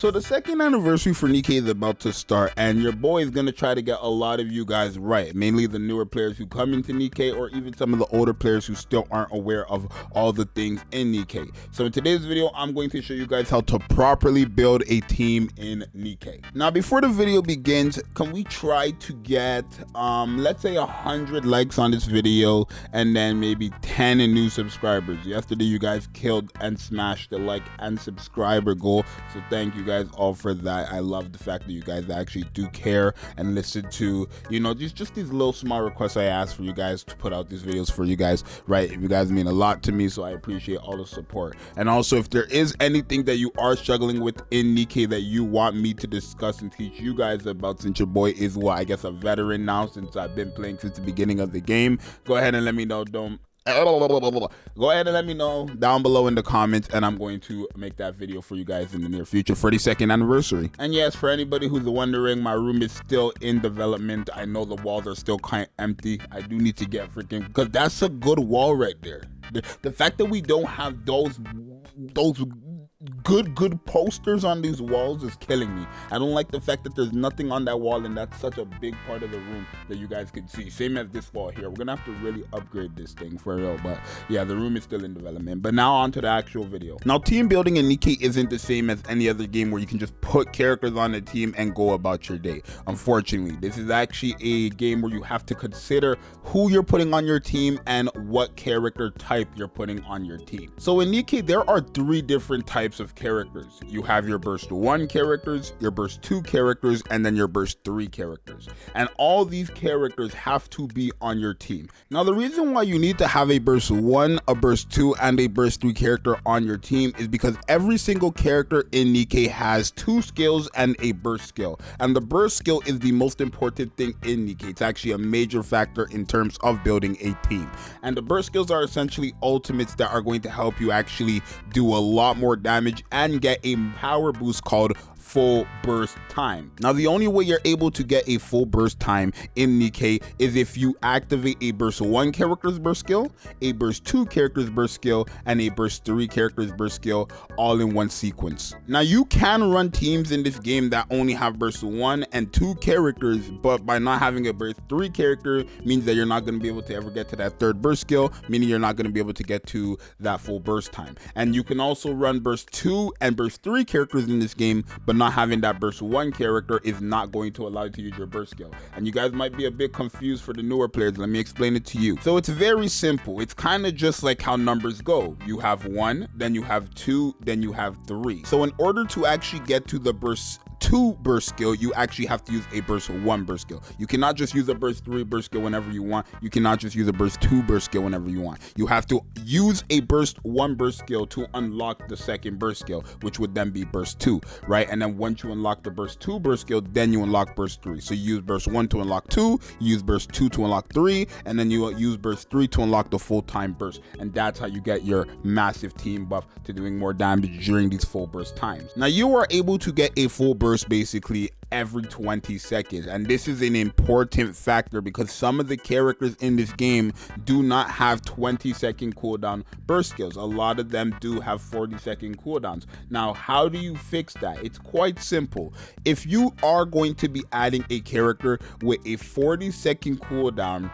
So the second anniversary for Nikke is about to start, and your boy is going to try to get a lot of you guys right, mainly the newer players who come into Nikke, or even some of the older players who still aren't aware of all the things in Nikke. So in today's video, I'm going to show you guys how to properly build a team in Nikke. Now, before the video begins, can we try to get, let's say 100 likes on this video, and then maybe 10 new subscribers. Yesterday, you guys killed and smashed the like and subscriber goal, so thank you guys all for that. I love the fact that you guys actually do care and listen to, you know, just these little small requests I ask for you guys to put out these videos for you guys, right? You guys mean a lot to me, so I appreciate all the support. And also, if there is anything that you are struggling with in Nikke that you want me to discuss and teach you guys about, since your boy is, well, I guess a veteran now, since I've been playing since the beginning of the game, go ahead and let me know. Go ahead and let me know down below in the comments, and I'm going to make that video for you guys in the near future for the second anniversary. And yes, for anybody who's wondering, my room is still in development. I know the walls are still kind of empty. I do need to get freaking, because that's a good wall right there. The fact that we don't have those good posters on these walls is killing me. I don't like the fact that there's nothing on that wall, and that's such a big part of the room that you guys can see. Same as this wall here. We're gonna have to really upgrade this thing for real, but yeah, the room is still in development. But now on to the actual video. Now, team building in Nikke isn't the same as any other game where you can just put characters on a team and go about your day. Unfortunately, this is actually a game where you have to consider who you're putting on your team and what character type you're putting on your team. So in Nikke, there are 3 different types of characters. You have your burst 1 characters, your burst 2 characters, and then your burst 3 characters. And all these characters have to be on your team. Now, the reason why you need to have a burst 1, a burst 2, and a burst 3 character on your team is because every single character in Nikke has 2 skills and a burst skill. And the burst skill is the most important thing in Nikke. It's actually a major factor in terms of building a team. And the burst skills are essentially ultimates that are going to help you actually do a lot more damage and get a power boost called full burst time. Now, the only way you're able to get a full burst time in Nikke is if you activate a burst 1 character's burst skill, a burst 2 character's burst skill, and a burst 3 character's burst skill all in one sequence. Now, you can run teams in this game that only have burst 1 and 2 characters, but by not having a burst 3 character means that you're not going to be able to ever get to that 3rd burst skill, meaning you're not going to be able to get to that full burst time. And you can also run burst 2 and burst 3 characters in this game, but not having that burst 1 character is not going to allow you to use your burst skill. And you guys might be a bit confused for the newer players. Let me explain it to you. So it's very simple. It's kind of just like how numbers go. You have 1, then you have 2, then you have 3. So in order to actually get to the burst 2 burst skill, you actually have to use a burst 1 burst skill. You cannot just use a burst 3 burst skill whenever you want. You cannot just use a burst 2 burst skill whenever you want. You have to use a burst 1 burst skill to unlock the 2nd burst skill, which would then be burst 2, right? And then once you unlock the burst 2 burst skill, then you unlock burst 3. So you use burst 1 to unlock 2, you use burst 2 to unlock 3, and then you use burst 3 to unlock the full-time burst. And that's how you get your massive team buff to doing more damage during these full burst times. Now, you are able to get a full burst basically every 20 seconds, and this is an important factor because some of the characters in this game do not have 20-second cooldown burst skills. A lot of them do have 40-second cooldowns. Now, how do you fix that? It's quite simple. If you are going to be adding a character with a 40-second cooldown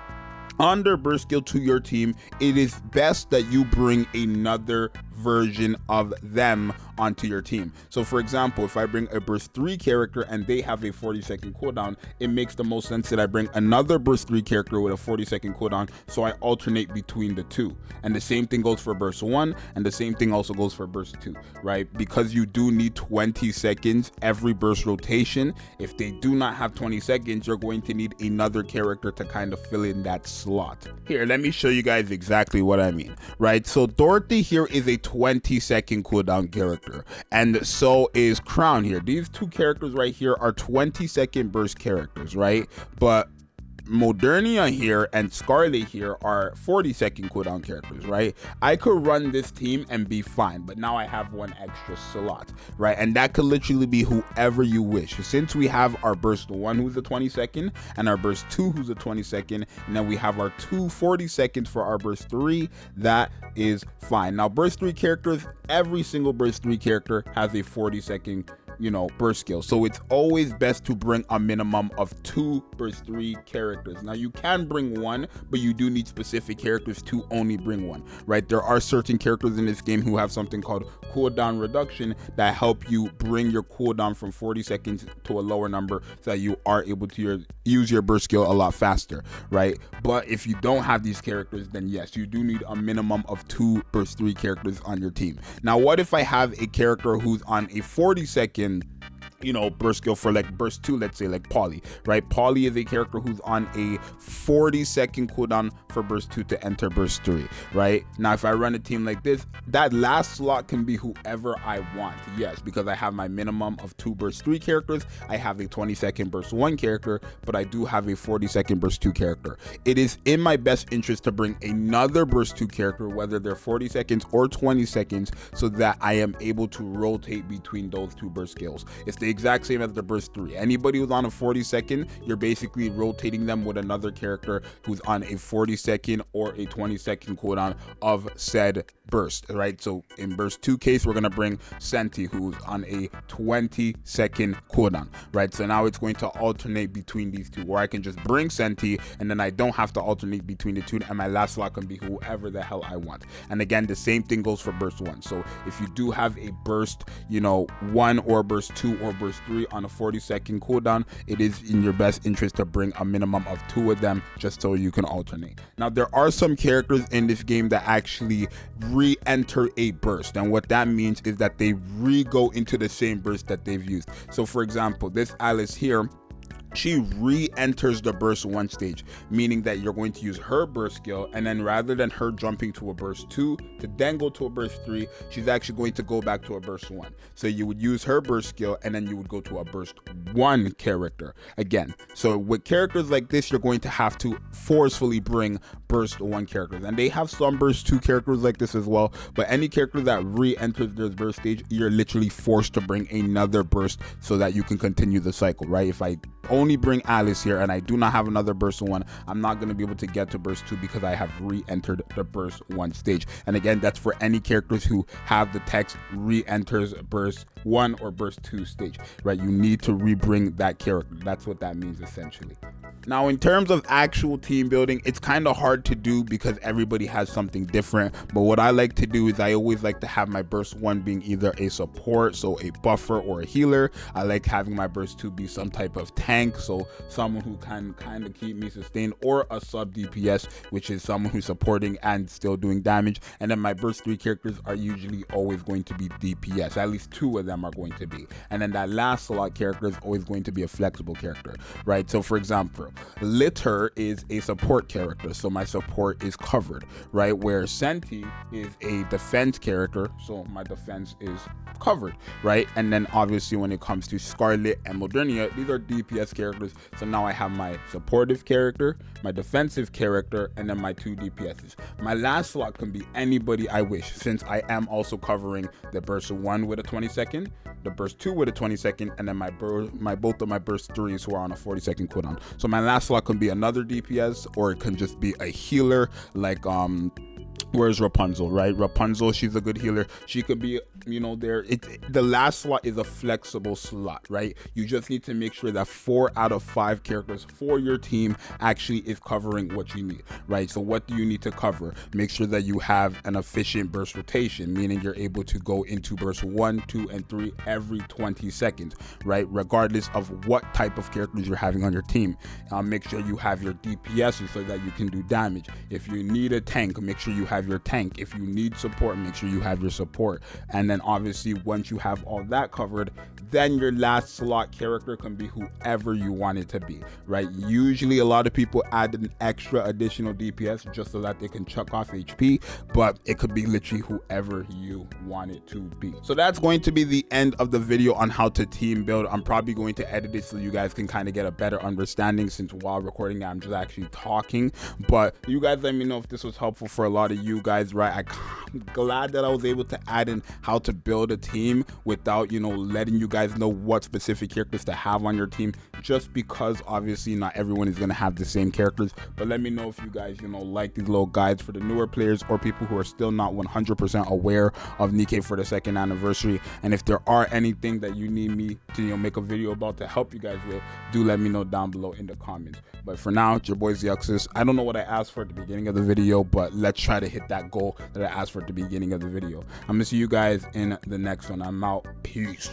on their burst skill to your team, it is best that you bring another version of them onto your team. So for example, if I bring a burst 3 character and they have a 40-second cooldown, it makes the most sense that I bring another burst 3 character with a 40-second cooldown, so I alternate between the 2. And the same thing goes for burst 1, and the same thing also goes for burst 2, right? Because you do need 20 seconds every burst rotation. If they do not have 20 seconds, you're going to need another character to kind of fill in that slot. Here, let me show you guys exactly what I mean, right? So Dorothy here is a 20-second cooldown character, and so is Crown here. These 2 characters right here are 20-second burst characters, right? But Modernia here and Scarlet here are 40-second cooldown characters, right? I could run this team and be fine, but now I have 1 extra slot, right? And that could literally be whoever you wish. Since we have our burst 1 who's a 20-second and our burst 2 who's a 20-second, and then we have our 2 40-seconds for our burst 3, that is fine. Now burst 3 characters, every single burst 3 character has a 40-second burst skills. So it's always best to bring a minimum of 2 burst 3 characters. Now you can bring 1, but you do need specific characters to only bring 1, right? There are certain characters in this game who have something called cooldown reduction that help you bring your cooldown from 40 seconds to a lower number so that you are able to use your burst skill a lot faster, right? But if you don't have these characters, then yes, you do need a minimum of 2 burst 3 characters on your team. Now what if I have a character who's on a 40-second burst skill for like burst 2, let's say, like Polly, right? Polly is a character who's on a 40-second cooldown for burst 2 to enter burst 3, right? Now if I run a team like this, that last slot can be whoever I want, yes, because I have my minimum of 2 burst 3 characters. I have a 20-second burst 1 character, but I do have a 40-second burst 2 character. It is in my best interest to bring another burst 2 character, whether they're 40 seconds or 20 seconds, so that I am able to rotate between those 2 burst skills. It's the exact same as the burst 3. Anybody who's on a 40-second, you're basically rotating them with another character who's on a 40-second or a 20-second cooldown of said burst, right? So in burst 2 case, we're gonna bring Senti, who's on a 20-second cooldown, right? So now it's going to alternate between these 2, where I can just bring Senti and then I don't have to alternate between the 2, and my last slot can be whoever the hell I want. And again, the same thing goes for burst 1. So if you do have a burst 1 or burst 2 or burst 3 on a 40-second cooldown, it is in your best interest to bring a minimum of 2 of them just so you can alternate. Now there are some characters in this game that actually re-enter a burst, and what that means is that they re-go into the same burst that they've used. So for example, this Alice here, she re-enters the burst 1 stage, meaning that you're going to use her burst skill, and then rather than her jumping to a burst 2 to then go to a burst 3, she's actually going to go back to a burst 1. So you would use her burst skill and then you would go to a burst 1 character again. So with characters like this, you're going to have to forcefully bring burst 1 characters, and they have some burst 2 characters like this as well, but any character that re-enters this burst stage, you're literally forced to bring another burst so that you can continue the cycle, right? If I only bring Alice here and I do not have another burst 1, I'm not going to be able to get to burst 2 because I have re-entered the burst 1 stage. And again, that's for any characters who have the text re-enters burst 1 or burst 2 stage, right? You need to re-bring that character. That's what that means essentially. Now in terms of actual team building, it's kind of hard to do because everybody has something different, but what I like to do is I always like to have my burst 1 being either a support, so a buffer or a healer. I like having my burst 2 be some type of tank, so someone who can kind of keep me sustained, or a sub DPS, which is someone who's supporting and still doing damage. And then my burst 3 characters are usually always going to be DPS, at least 2 of them are going to be, and then that last slot character is always going to be a flexible character, right? So for example, Litter is a support character, so my support is covered, right? Where Senti is a defense character, so my defense is covered, right? And then obviously when it comes to Scarlet and Modernia, these are DPS characters, so now I have my supportive character, my defensive character, and then my 2 DPSs. My last slot can be anybody I wish, since I am also covering the burst 1 with a 20-second, the burst 2 with a 20-second, and then both of my burst 3s who are on a 40-second cooldown. So my last slot can be another DPS, or it can just be a healer, like where's Rapunzel, right? Rapunzel, she's a good healer. She could be, the last slot is a flexible slot, right? You just need to make sure that 4 out of 5 characters for your team actually is covering what you need, right? So what do you need to cover? Make sure that you have an efficient burst rotation, meaning you're able to go into burst 1, 2, and 3 every 20 seconds, right? Regardless of what type of characters you're having on your team. Make sure you have your DPS so that you can do damage. If you need a tank, make sure you have your tank. If you need support, make sure you have your support. And then obviously once you have all that covered, then your last slot character can be whoever you want it to be, right? Usually a lot of people add an extra additional DPS just so that they can chuck off HP, but it could be literally whoever you want it to be. So that's going to be the end of the video on how to team build. I'm probably going to edit it so you guys can kind of get a better understanding, since while recording I'm just actually talking. But you guys let me know if this was helpful for a lot of you guys, right? I'm glad that I was able to add in how to build a team without, you know, letting you guys know what specific characters to have on your team, just because obviously not everyone is going to have the same characters. But let me know if you guys, you know, like these little guides for the newer players or people who are still not 100% aware of Nikke for the 2nd anniversary. And if there are anything that you need me to, you know, make a video about to help you guys with, do let me know down below in the comments. But for now, it's your boy Zxous. I don't know what I asked for at the beginning of the video, but let's try to hit that goal that I asked for at the beginning of the video. I'm gonna see you guys in the next one. I'm out. Peace.